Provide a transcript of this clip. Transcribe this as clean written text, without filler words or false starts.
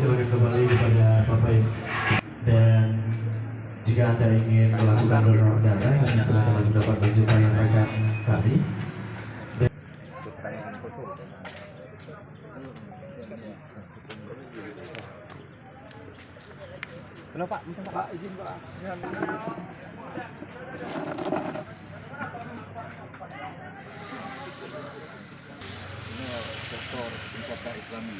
silakan kembali kepada Bapak Ibu. Dan jika Anda ingin melakukan donor darah, kami silakan maju dapat menunjukkan rekan kami. Halo Pak, minta Pak izin Pak. Ini sektor wisata Islami.